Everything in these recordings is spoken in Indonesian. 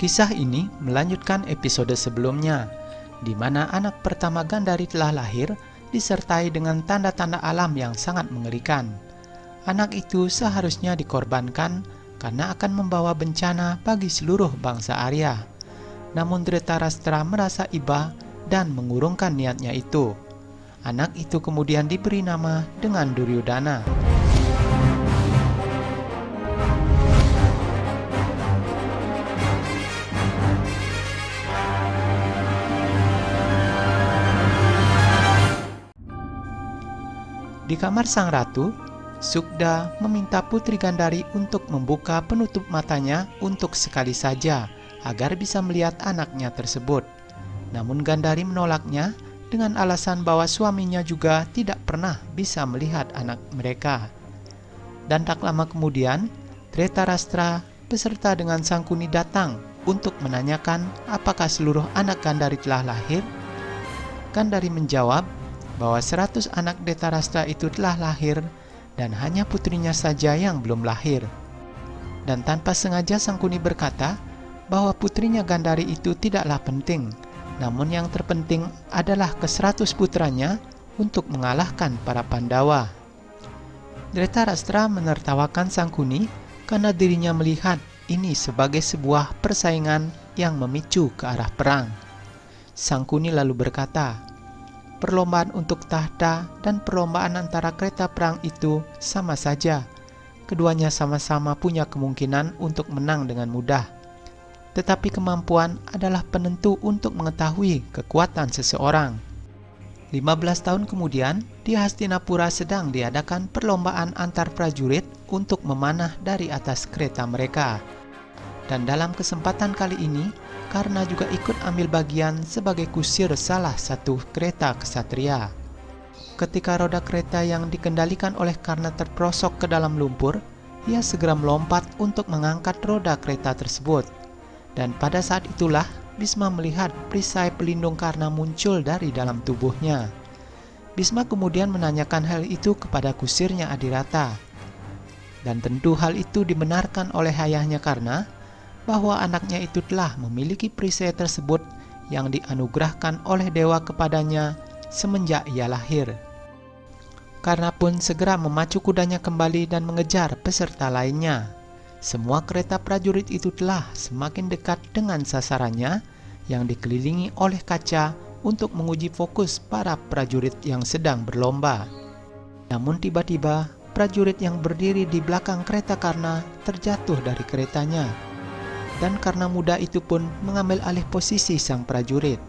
Kisah ini melanjutkan episode sebelumnya, di mana anak pertama Gandari telah lahir disertai dengan tanda-tanda alam yang sangat mengerikan. Anak itu seharusnya dikorbankan karena akan membawa bencana bagi seluruh bangsa Arya. Namun Dhritarashtra merasa iba dan mengurungkan niatnya itu. Anak itu kemudian diberi nama dengan Duryodhana. Di kamar sang ratu, Sukda meminta Putri Gandari untuk membuka penutup matanya untuk sekali saja agar bisa melihat anaknya tersebut. Namun Gandari menolaknya dengan alasan bahwa suaminya juga tidak pernah bisa melihat anak mereka. Dan tak lama kemudian, Dhritarashtra beserta dengan Sangkuni datang untuk menanyakan apakah seluruh anak Gandari telah lahir. Gandari menjawab bahwa 100 anak Dhritarashtra itu telah lahir dan hanya putrinya saja yang belum lahir. Dan tanpa sengaja Sangkuni berkata bahwa putrinya Gandari itu tidaklah penting, namun yang terpenting adalah ke-100 putranya untuk mengalahkan para Pandawa. Dhritarashtra menertawakan Sangkuni karena dirinya melihat ini sebagai sebuah persaingan yang memicu ke arah perang. Sangkuni lalu berkata, perlombaan untuk tahta dan perlombaan antara kereta perang itu sama saja. Keduanya sama-sama punya kemungkinan untuk menang dengan mudah. Tetapi kemampuan adalah penentu untuk mengetahui kekuatan seseorang. 15 tahun kemudian, di Hastinapura sedang diadakan perlombaan antar prajurit untuk memanah dari atas kereta mereka. Dan dalam kesempatan kali ini, Karna juga ikut ambil bagian sebagai kusir salah satu kereta ksatria. Ketika roda kereta yang dikendalikan oleh Karna terperosok ke dalam lumpur, ia segera melompat untuk mengangkat roda kereta tersebut. Dan pada saat itulah Bhisma melihat perisai pelindung Karna muncul dari dalam tubuhnya. Bhisma kemudian menanyakan hal itu kepada kusirnya Adhirata. Dan tentu hal itu dibenarkan oleh ayahnya Karna, bahwa anaknya itu telah memiliki perisai tersebut yang dianugerahkan oleh dewa kepadanya semenjak ia lahir. Karna pun segera memacu kudanya kembali dan mengejar peserta lainnya. Semua kereta prajurit itu telah semakin dekat dengan sasarannya yang dikelilingi oleh kaca untuk menguji fokus para prajurit yang sedang berlomba. Namun tiba-tiba prajurit yang berdiri di belakang kereta Karna terjatuh dari keretanya. Dan Karna muda itu pun mengambil alih posisi sang prajurit.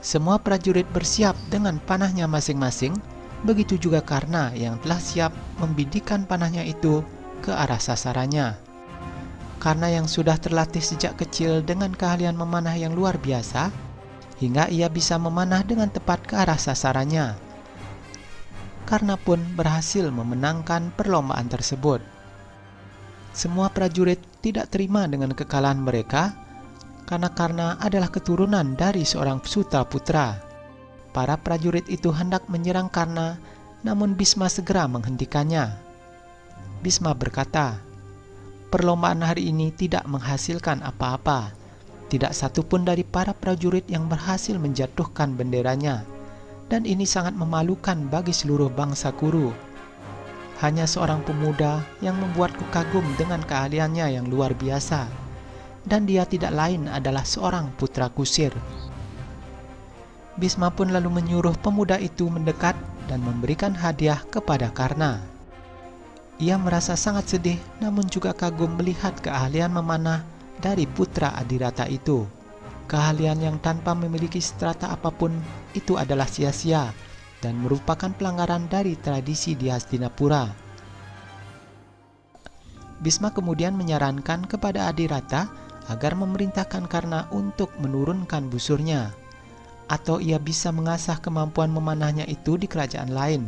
Semua prajurit bersiap dengan panahnya masing-masing, begitu juga Karna yang telah siap membidikan panahnya itu ke arah sasarannya. Karna yang sudah terlatih sejak kecil dengan keahlian memanah yang luar biasa, hingga ia bisa memanah dengan tepat ke arah sasarannya. Karna pun berhasil memenangkan perlombaan tersebut. Semua prajurit tidak terima dengan kekalahan mereka karena Karna adalah keturunan dari seorang Suta putra. Para prajurit itu hendak menyerang Karna, namun Bhisma segera menghentikannya. Bhisma berkata, perlombaan hari ini tidak menghasilkan apa-apa. Tidak satu pun dari para prajurit yang berhasil menjatuhkan benderanya, dan ini sangat memalukan bagi seluruh bangsa Kuru. Hanya seorang pemuda yang membuatku kagum dengan keahliannya yang luar biasa, dan dia tidak lain adalah seorang putra kusir. Bhisma pun lalu menyuruh pemuda itu mendekat dan memberikan hadiah kepada Karna. Ia merasa sangat sedih namun juga kagum melihat keahlian memanah dari putra Adhirata itu. Keahlian yang tanpa memiliki strata apapun itu adalah sia-sia dan merupakan pelanggaran dari tradisi di Hastinapura. Bhisma kemudian menyarankan kepada Adhirata agar memerintahkan Karna untuk menurunkan busurnya, atau ia bisa mengasah kemampuan memanahnya itu di kerajaan lain,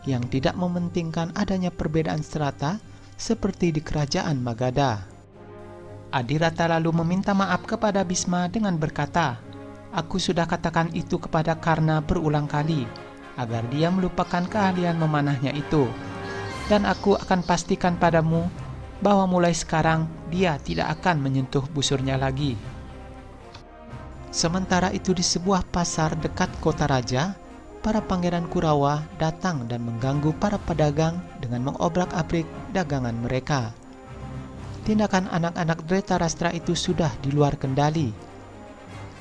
yang tidak mementingkan adanya perbedaan strata seperti di kerajaan Magadha. Adhirata lalu meminta maaf kepada Bhisma dengan berkata, aku sudah katakan itu kepada Karna berulang kali, agar dia melupakan keahlian memanahnya itu. Dan aku akan pastikan padamu bahwa mulai sekarang dia tidak akan menyentuh busurnya lagi. Sementara itu di sebuah pasar dekat kota raja, para pangeran Kurawa datang dan mengganggu para pedagang dengan mengobrak-abrik dagangan mereka. Tindakan anak-anak Dhritarashtra itu sudah di luar kendali.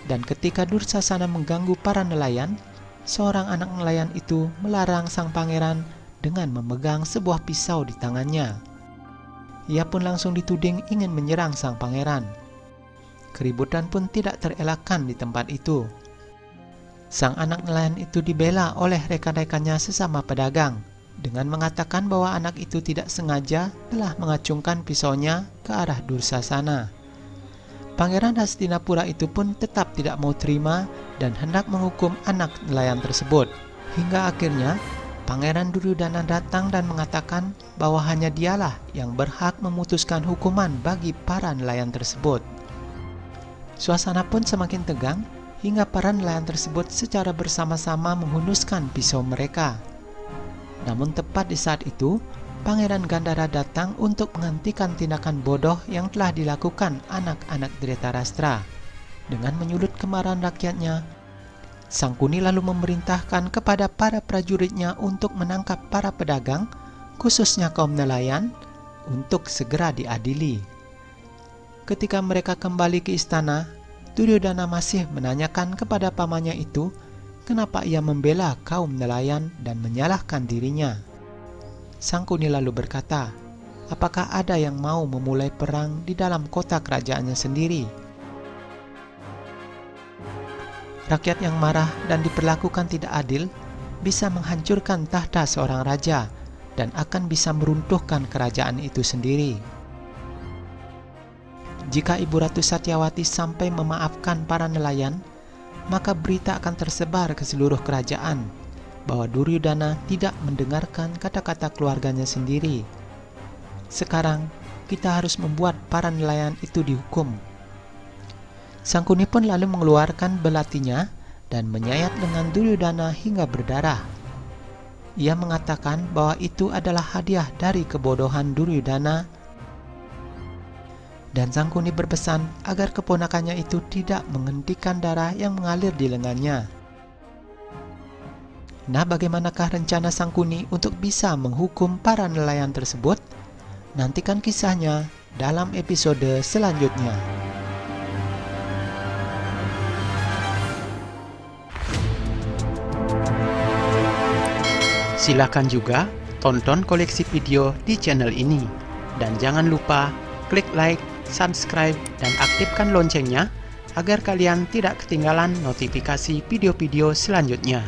Dan ketika Dursasana mengganggu para nelayan, seorang anak nelayan itu melarang sang pangeran dengan memegang sebuah pisau di tangannya. Ia pun langsung dituding ingin menyerang sang pangeran. Keributan pun tidak terelakkan di tempat itu. Sang anak nelayan itu dibela oleh rekan-rekannya sesama pedagang dengan mengatakan bahwa anak itu tidak sengaja telah mengacungkan pisaunya ke arah Dursasana. Pangeran Hastinapura itu pun tetap tidak mau terima dan hendak menghukum anak nelayan tersebut. Hingga akhirnya Pangeran Duryudana datang dan mengatakan bahwa hanya dialah yang berhak memutuskan hukuman bagi para nelayan tersebut. Suasana pun semakin tegang hingga para nelayan tersebut secara bersama-sama menghunuskan pisau mereka. Namun tepat di saat itu, Pangeran Gandhara datang untuk menghentikan tindakan bodoh yang telah dilakukan anak-anak Dhritarashtra. Dengan menyulut kemarahan rakyatnya, Sangkuni lalu memerintahkan kepada para prajuritnya untuk menangkap para pedagang, khususnya kaum nelayan, untuk segera diadili. Ketika mereka kembali ke istana, Duryodhana masih menanyakan kepada pamannya itu kenapa ia membela kaum nelayan dan menyalahkan dirinya. Sangkuni lalu berkata, apakah ada yang mau memulai perang di dalam kota kerajaannya sendiri? Rakyat yang marah dan diperlakukan tidak adil bisa menghancurkan tahta seorang raja dan akan bisa meruntuhkan kerajaan itu sendiri. Jika Ibu Ratu Satyawati sampai memaafkan para nelayan, maka berita akan tersebar ke seluruh kerajaan bahwa Duryodhana tidak mendengarkan kata-kata keluarganya sendiri. Sekarang kita harus membuat para nelayan itu dihukum. Sangkuni pun lalu mengeluarkan belatinya dan menyayat lengan Duryodhana hingga berdarah. Ia mengatakan bahwa itu adalah hadiah dari kebodohan Duryodhana, dan Sangkuni berpesan agar keponakannya itu tidak menghentikan darah yang mengalir di lengannya. Nah, bagaimanakah rencana Sangkuni untuk bisa menghukum para nelayan tersebut? Nantikan kisahnya dalam episode selanjutnya. Silakan juga tonton koleksi video di channel ini. Dan jangan lupa klik like, subscribe, dan aktifkan loncengnya agar kalian tidak ketinggalan notifikasi video-video selanjutnya.